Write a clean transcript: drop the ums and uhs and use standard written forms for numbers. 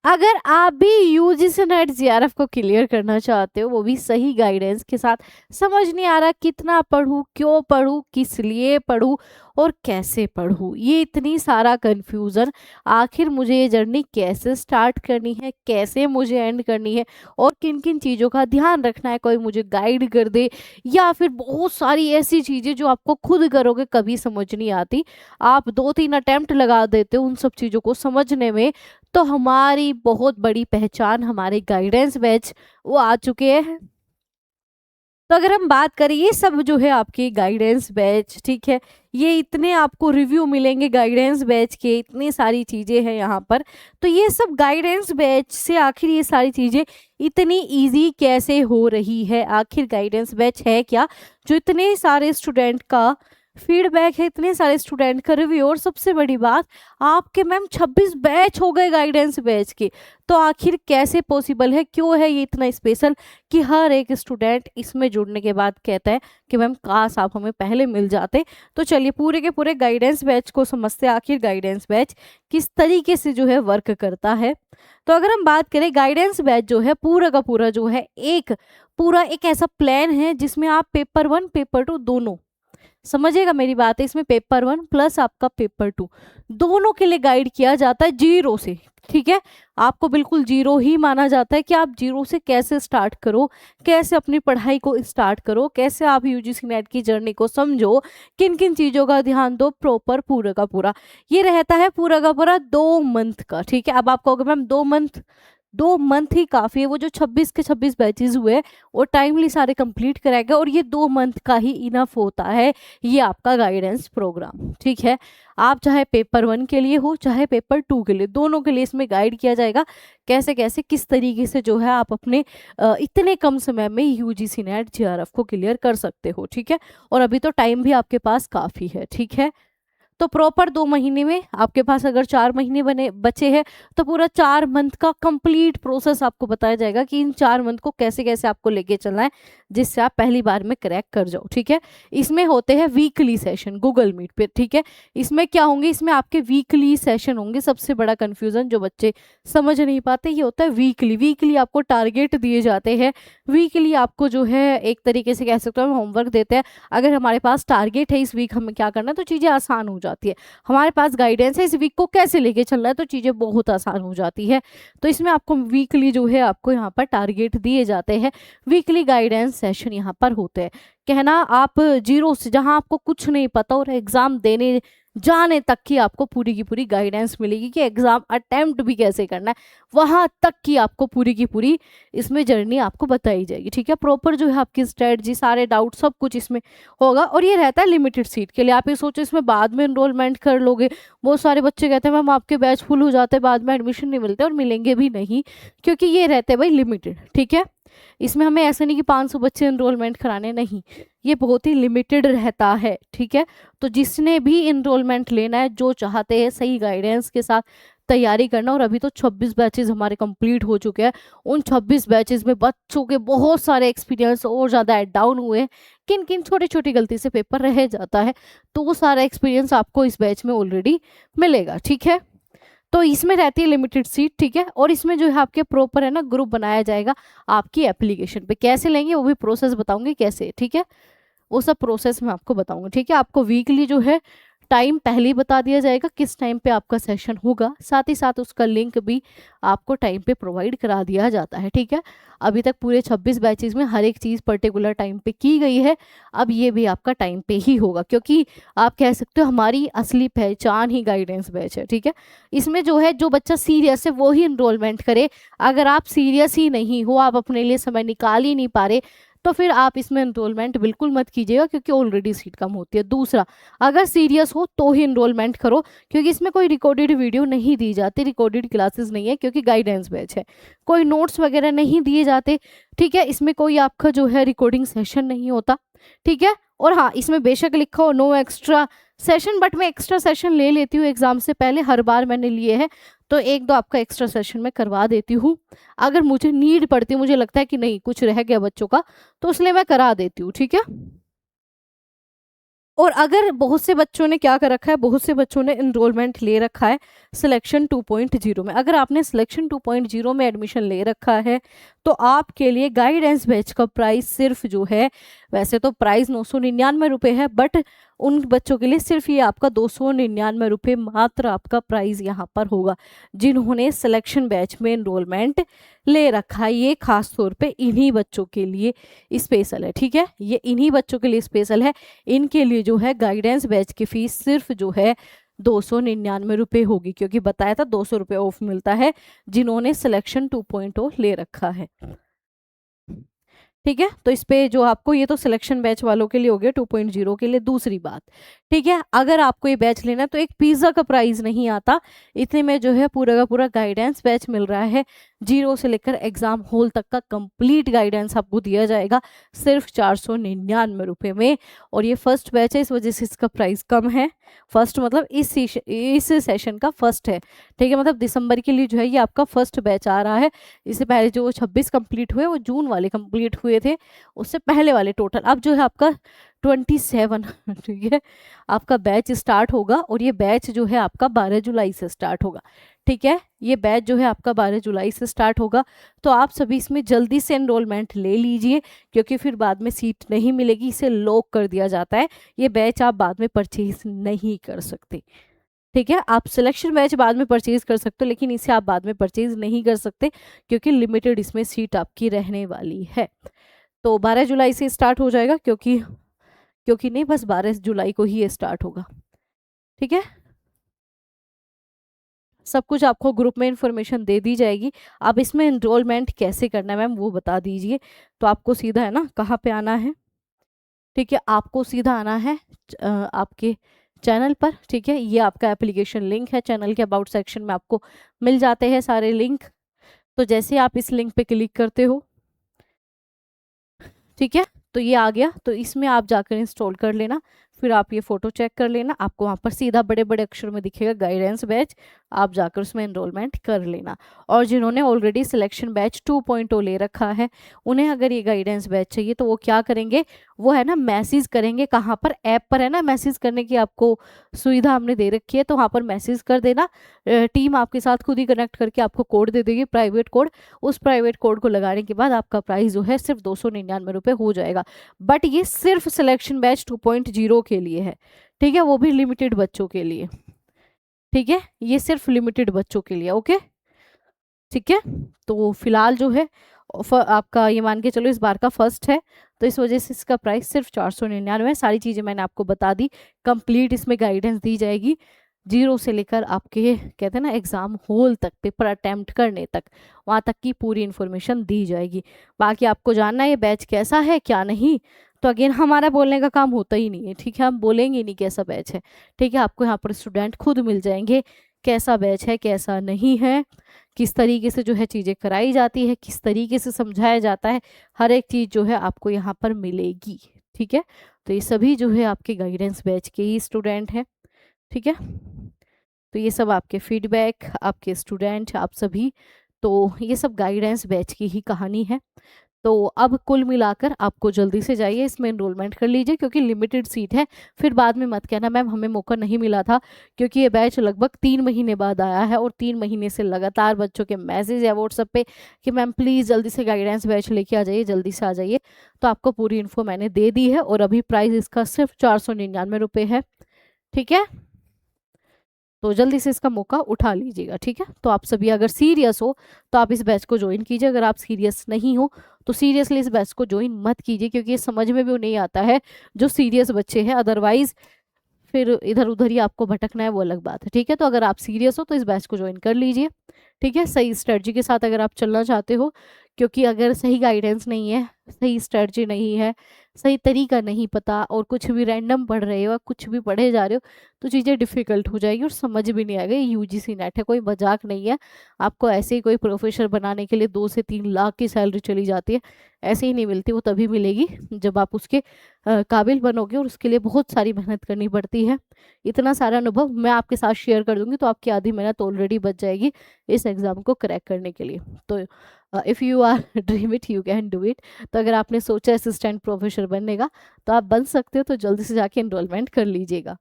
अगर आप भी यूजीसी नेट जीआरएफ को क्लियर करना चाहते हो, वो भी सही गाइडेंस के साथ, समझ नहीं आ रहा कितना पढूं, क्यों पढूं, किस लिए पढूं और कैसे पढूं, ये इतनी सारा कंफ्यूजन, आखिर मुझे ये जर्नी कैसे स्टार्ट करनी है, कैसे मुझे एंड करनी है और किन किन चीज़ों का ध्यान रखना है, कोई मुझे गाइड कर दे, या फिर बहुत सारी ऐसी चीज़ें जो आपको खुद करोगे कभी समझ नहीं आती, आप 2-3 अटेम्प्ट लगा देते हो उन सब चीज़ों को समझने में। तो हमारी बहुत बड़ी पहचान हमारे गाइडेंस बैच वो आ चुके हैं। तो अगर हम बात करें, ये सब जो है आपके गाइडेंस बैच, ठीक है, ये इतने आपको रिव्यू मिलेंगे गाइडेंस बैच के, इतनी सारी चीज़ें हैं यहाँ पर। तो ये सब गाइडेंस बैच से आखिर ये सारी चीज़ें इतनी इजी कैसे हो रही है, आखिर गाइडेंस बैच है क्या जो इतने सारे स्टूडेंट का फीडबैक है, इतने सारे स्टूडेंट का रिव्यू, और सबसे बड़ी बात, आपके मैम 26 बैच हो गए गाइडेंस बैच के। तो आखिर कैसे पॉसिबल है, क्यों है ये इतना स्पेशल कि हर एक स्टूडेंट इसमें जुड़ने के बाद कहता है कि मैम काश आप हमें पहले मिल जाते। तो चलिए पूरे के पूरे गाइडेंस बैच को समझते हैं, आखिर गाइडेंस बैच किस तरीके से जो है वर्क करता है। तो अगर हम बात करें, गाइडेंस बैच जो है पूरा का पूरा जो है एक ऐसा प्लान है जिसमें आप पेपर 1 पेपर 2 दोनों, समझिएगा मेरी बात है, इसमें पेपर 1 प्लस आपका पेपर 2 दोनों के लिए गाइड किया जाता है जीरो से। ठीक है, आपको बिल्कुल जीरो ही माना जाता है कि आप जीरो से कैसे स्टार्ट करो, कैसे अपनी पढ़ाई को स्टार्ट करो, कैसे आप यूजीसी नेट की जर्नी को समझो, किन किन चीज़ों का ध्यान दो, प्रॉपर पूरा का पूरा ये रहता है पूरा का पूरा 2 मंथ का। ठीक है, अब आप कहोगे मैम 2 मंथ, 2 मंथ ही काफ़ी है, वो जो 26 के 26 बैचेज हुए वो टाइमली सारे कंप्लीट कराए गए और ये 2 मंथ का ही इनफ होता है ये आपका गाइडेंस प्रोग्राम। ठीक है, आप चाहे पेपर 1 के लिए हो चाहे पेपर 2 के लिए, दोनों के लिए इसमें गाइड किया जाएगा कैसे कैसे किस तरीके से जो है आप अपने इतने कम समय में यूजीसी नेट जीआरएफ को क्लियर कर सकते हो। ठीक है, और अभी तो टाइम भी आपके पास काफ़ी है। ठीक है, तो प्रॉपर 2 महीने में आपके पास अगर 4 महीने बने बचे हैं तो पूरा 4 मंथ का कंप्लीट प्रोसेस आपको बताया जाएगा कि इन 4 मंथ को कैसे कैसे आपको लेके चलना है जिससे आप पहली बार में क्रैक कर जाओ। ठीक है, इसमें होते हैं वीकली सेशन गूगल मीट पे। ठीक है, इसमें क्या होंगे, इसमें आपके वीकली सेशन होंगे। सबसे बड़ा कंफ्यूजन जो बच्चे समझ नहीं पाते ये होता है वीकली, वीकली आपको टारगेट दिए जाते हैं, वीकली आपको जो है एक तरीके से कह सकते हो होमवर्क देते हैं। अगर हमारे पास टारगेट है इस वीक हमें क्या करना है तो चीज़ें आसान हो जाती है, हमारे पास गाइडेंस है इस वीक को कैसे लेके चलना है तो चीज़ें बहुत आसान हो जाती है। तो इसमें आपको वीकली जो है आपको यहाँ पर टारगेट दिए जाते हैं, वीकली गाइडेंस सेशन यहाँ पर होते हैं। कहना आप जीरो से, जहाँ आपको कुछ नहीं पता और एग्जाम देने जाने तक की आपको पूरी की पूरी गाइडेंस मिलेगी कि एग्जाम अटेम्प्ट भी कैसे करना है, वहां तक की आपको पूरी की पूरी इसमें जर्नी आपको बताई जाएगी। ठीक है, प्रॉपर जो है आपकी स्ट्रेटजी, सारे डाउट, सब कुछ इसमें होगा और ये रहता है लिमिटेड सीट के लिए। आप ये सोचो इसमें बाद में एनरोलमेंट कर लोगे, बहुत सारे बच्चे कहते हैं मैम आपके बैच फुल हो जाते हैं बाद में एडमिशन नहीं मिलते, और मिलेंगे भी नहीं क्योंकि ये रहते हैं भाई लिमिटेड। ठीक है, इसमें हमें ऐसा नहीं कि 500 बच्चे एनरोलमेंट कराने, नहीं, ये बहुत ही लिमिटेड रहता है। ठीक है, तो जिसने भी इनरोलमेंट लेना है, जो चाहते हैं सही गाइडेंस के साथ तैयारी करना, और अभी तो 26 बैचेस हमारे कंप्लीट हो चुके हैं, उन 26 बैचेस में बच्चों के बहुत सारे एक्सपीरियंस और ज़्यादा ऐड डाउन हुए हैं, किन किन छोटी छोटी गलती से पेपर रह जाता है, तो वो सारा एक्सपीरियंस आपको इस बैच में ऑलरेडी मिलेगा। ठीक है, तो इसमें रहती है लिमिटेड सीट। ठीक है, और इसमें जो है आपके प्रॉपर है ना ग्रुप बनाया जाएगा आपकी एप्लीकेशन पे, कैसे लेंगे वो भी प्रोसेस बताऊंगी कैसे। ठीक है, वो सब प्रोसेस मैं आपको बताऊंगा। ठीक है, आपको वीकली जो है टाइम पहले ही बता दिया जाएगा किस टाइम पे आपका सेशन होगा, साथ ही साथ उसका लिंक भी आपको टाइम पे प्रोवाइड करा दिया जाता है। ठीक है, अभी तक पूरे 26 बैचेस में हर एक चीज़ पर्टिकुलर टाइम पे की गई है, अब ये भी आपका टाइम पे ही होगा क्योंकि आप कह सकते हो हमारी असली पहचान ही गाइडेंस बैच है। ठीक है, इसमें जो है जो बच्चा सीरियस है वो ही इनरोलमेंट करे, अगर आप सीरियस ही नहीं हो, आप अपने लिए समय निकाल ही नहीं पा रहे, तो फिर आप इसमें एनरोलमेंट बिल्कुल मत कीजिएगा क्योंकि ऑलरेडी सीट कम होती है। दूसरा, अगर सीरियस हो तो ही एनरोलमेंट करो क्योंकि इसमें कोई रिकॉर्डेड वीडियो नहीं दी जाती, रिकॉर्डेड क्लासेस नहीं है क्योंकि गाइडेंस बैच है, कोई नोट्स वगैरह नहीं दिए जाते। ठीक है, इसमें कोई आपका जो है रिकॉर्डिंग सेशन नहीं होता। ठीक है, और हाँ, इसमें बेशक लिखा हो नो एक्स्ट्रा सेशन, बट मैं एक्स्ट्रा सेशन ले लेती हूँ एग्जाम से पहले, हर बार मैंने लिए हैं, तो 1-2 आपका एक्स्ट्रा सेशन मैं करवा देती हूँ अगर मुझे नीड पड़ती है, मुझे लगता है कि नहीं कुछ रह गया बच्चों का, तो इसलिए मैं करा देती हूँ। ठीक है, और अगर बहुत से बच्चों ने क्या कर रखा है, बहुत से बच्चों ने इनरोलमेंट ले रखा है सिलेक्शन 2.0 में। अगर आपने सिलेक्शन 2.0 में एडमिशन ले रखा है तो आपके लिए गाइडेंस बैच का प्राइस सिर्फ जो है, वैसे तो प्राइस 999 है, बट उन बच्चों के लिए सिर्फ ये आपका 299 मात्र आपका प्राइस यहाँ पर होगा जिन्होंने सिलेक्शन बैच में इनरोलमेंट ले रखा है। ये खास तौर पे इन्हीं बच्चों के लिए स्पेशल है, ठीक है, ये इन्हीं बच्चों के लिए स्पेशल है। इनके लिए जो है गाइडेंस बैच की फीस सिर्फ जो है 299 होगी, क्योंकि बताया था 200 ऑफ मिलता है जिन्होंने सिलेक्शन 2.0 ले रखा है। ठीक है, तो इस पे जो आपको, ये तो सिलेक्शन बैच वालों के लिए हो गया 2.0 के लिए। दूसरी बात, ठीक है, अगर आपको ये बैच लेना है तो एक पिज्ज़ा का प्राइस नहीं आता, इतने में जो है पूरा का पूरा गाइडेंस बैच मिल रहा है। 0 से लेकर एग्जाम हॉल तक का कंप्लीट गाइडेंस आपको दिया जाएगा सिर्फ 499 में। और ये फर्स्ट बैच है, इस वजह से इसका प्राइस कम है। फर्स्ट मतलब इस सेशन का फर्स्ट है, ठीक है, मतलब दिसंबर के लिए जो है ये आपका फर्स्ट बैच आ रहा है। इससे पहले जो 26 कंप्लीट हुए वो जून वाले कंप्लीट हुए थे, उससे पहले वाले टोटल। अब जो है आपका 27 ठीक है आपका बैच स्टार्ट होगा, और ये बैच जो है आपका 12 जुलाई से स्टार्ट होगा। ठीक है, ये बैच जो है आपका 12 जुलाई से स्टार्ट होगा, तो आप सभी इसमें जल्दी से एनरोलमेंट ले लीजिए, क्योंकि फिर बाद में सीट नहीं मिलेगी, इसे लॉक कर दिया जाता है। ये बैच आप बाद में परचेज नहीं कर सकते। ठीक है, आप सिलेक्शन बैच बाद में परचेज कर सकते हो, लेकिन इसे आप बाद में परचेज नहीं कर सकते, क्योंकि लिमिटेड इसमें सीट आपकी रहने वाली है। तो 12 जुलाई से स्टार्ट हो जाएगा, क्योंकि नहीं, बस 12 जुलाई को ही ये स्टार्ट होगा। ठीक है, सब कुछ आपको ग्रुप में इंफॉर्मेशन दे दी जाएगी। अब इसमें एनरोलमेंट कैसे करना है मैम वो बता दीजिए। तो आपको सीधा है ना, कहाँ पे आना है, ठीक है, आपको सीधा आना है आपके चैनल पर। ठीक है, ये आपका एप्लीकेशन लिंक है, चैनल के अबाउट सेक्शन में आपको मिल जाते हैं सारे लिंक। तो जैसे आप इस लिंक पे क्लिक करते हो, ठीक है, तो ये आ गया, तो इसमें आप जाकर इंस्टॉल कर लेना। फिर आप ये फोटो चेक कर लेना, आपको वहाँ पर सीधा बड़े बड़े अक्षर में दिखेगा गाइडेंस बैच, आप जाकर उसमें एनरोलमेंट कर लेना। और जिन्होंने ऑलरेडी सिलेक्शन बैच 2.0 ले रखा है, उन्हें अगर ये गाइडेंस बैच चाहिए तो वो क्या करेंगे, वो है ना मैसेज करेंगे। कहाँ पर, ऐप पर है ना मैसेज करने की आपको सुविधा हमने दे रखी है, तो वहाँ पर मैसेज कर देना। टीम आपके साथ खुद ही कनेक्ट करके आपको कोड दे देगी, प्राइवेट कोड। उस प्राइवेट कोड को लगाने के बाद आपका प्राइस जो है सिर्फ 299 हो जाएगा। बट ये सिर्फ सिलेक्शन बैच 2.0 के लिए है, ठीक है, वो भी लिमिटेड बच्चों के लिए। ठीक है, ये सिर्फ लिमिटेड बच्चों के लिए। ओके, ठीक है, तो फिलहाल जो है आपका ये मान के चलो इस बार का फर्स्ट है, तो इस वजह से इसका प्राइस सिर्फ 499 है। सारी चीज़ें मैंने आपको बता दी, कंप्लीट इसमें गाइडेंस दी जाएगी 0 से लेकर आपके कहते हैं ना एग्ज़ाम हॉल तक, पेपर अटेम्प्ट करने तक, वहाँ तक की पूरी इन्फॉर्मेशन दी जाएगी। बाकी आपको जानना है ये बैच कैसा है क्या नहीं, तो अगेन हमारा बोलने का काम होता ही नहीं है, ठीक है, हम बोलेंगे नहीं कैसा बैच है। ठीक है, आपको यहाँ पर स्टूडेंट खुद मिल जाएंगे कैसा बैच है कैसा नहीं है, किस तरीके से जो है चीज़ें कराई जाती है, किस तरीके से समझाया जाता है, हर एक चीज़ जो है आपको यहाँ पर मिलेगी। ठीक है, तो ये सभी जो है आपके गाइडेंस बैच के ही स्टूडेंट हैं। ठीक है, तो ये सब आपके फीडबैक, आपके स्टूडेंट, आप सभी, तो ये सब गाइडेंस बैच की ही कहानी है। तो अब कुल मिलाकर आपको जल्दी से जाइए इसमें एनरोलमेंट कर लीजिए, क्योंकि लिमिटेड सीट है। फिर बाद में मत कहना मैम हमें मौका नहीं मिला था, क्योंकि ये बैच लगभग 3 महीने बाद आया है, और 3 महीने से लगातार बच्चों के मैसेज है व्हाट्सएप पे कि मैम प्लीज़ जल्दी से गाइडेंस बैच लेके आ जाइए, जल्दी से आ जाइए। तो आपको पूरी इन्फो मैंने दे दी है, और अभी प्राइस इसका सिर्फ 499 है। ठीक है, तो जल्दी से इसका मौका उठा लीजिएगा। ठीक है, तो आप सभी अगर सीरियस हो तो आप इस बैच को ज्वाइन कीजिए, अगर आप सीरियस नहीं हो तो सीरियसली इस बैच को ज्वाइन मत कीजिए, क्योंकि ये समझ में भी नहीं आता है जो सीरियस बच्चे हैं, अदरवाइज फिर इधर उधर ही आपको भटकना है, वो अलग बात है। ठीक है, तो अगर आप सीरियस हो तो इस बैच को ज्वाइन कर लीजिए। ठीक है, सही स्ट्रेटजी के साथ अगर आप चलना चाहते हो, क्योंकि अगर सही गाइडेंस नहीं है, सही स्ट्रेटजी नहीं है, सही तरीका नहीं पता, और कुछ भी रैंडम पढ़ रहे हो, कुछ भी पढ़े जा रहे हो, तो चीज़ें डिफ़िकल्ट हो जाएगी और समझ भी नहीं आएगा। ये यूजीसी नेट है, कोई मजाक नहीं है। आपको ऐसे ही कोई प्रोफेसर बनाने के लिए 2 से 3 लाख की सैलरी चली जाती है, ऐसे ही नहीं मिलती, वो तभी मिलेगी जब आप उसके काबिल बनोगे, और उसके लिए बहुत सारी मेहनत करनी पड़ती है। इतना सारा अनुभव मैं आपके साथ शेयर कर दूंगी, तो आपकी आधी मेहनत ऑलरेडी बच जाएगी इस एग्ज़ाम को क्रैक करने के लिए। तो if you are dream it you can do it. तो अगर आपने सोचा असिस्टेंट प्रोफेसर बनने का, तो आप बन सकते हो, तो जल्दी से जाके एनरोलमेंट कर लीजिएगा।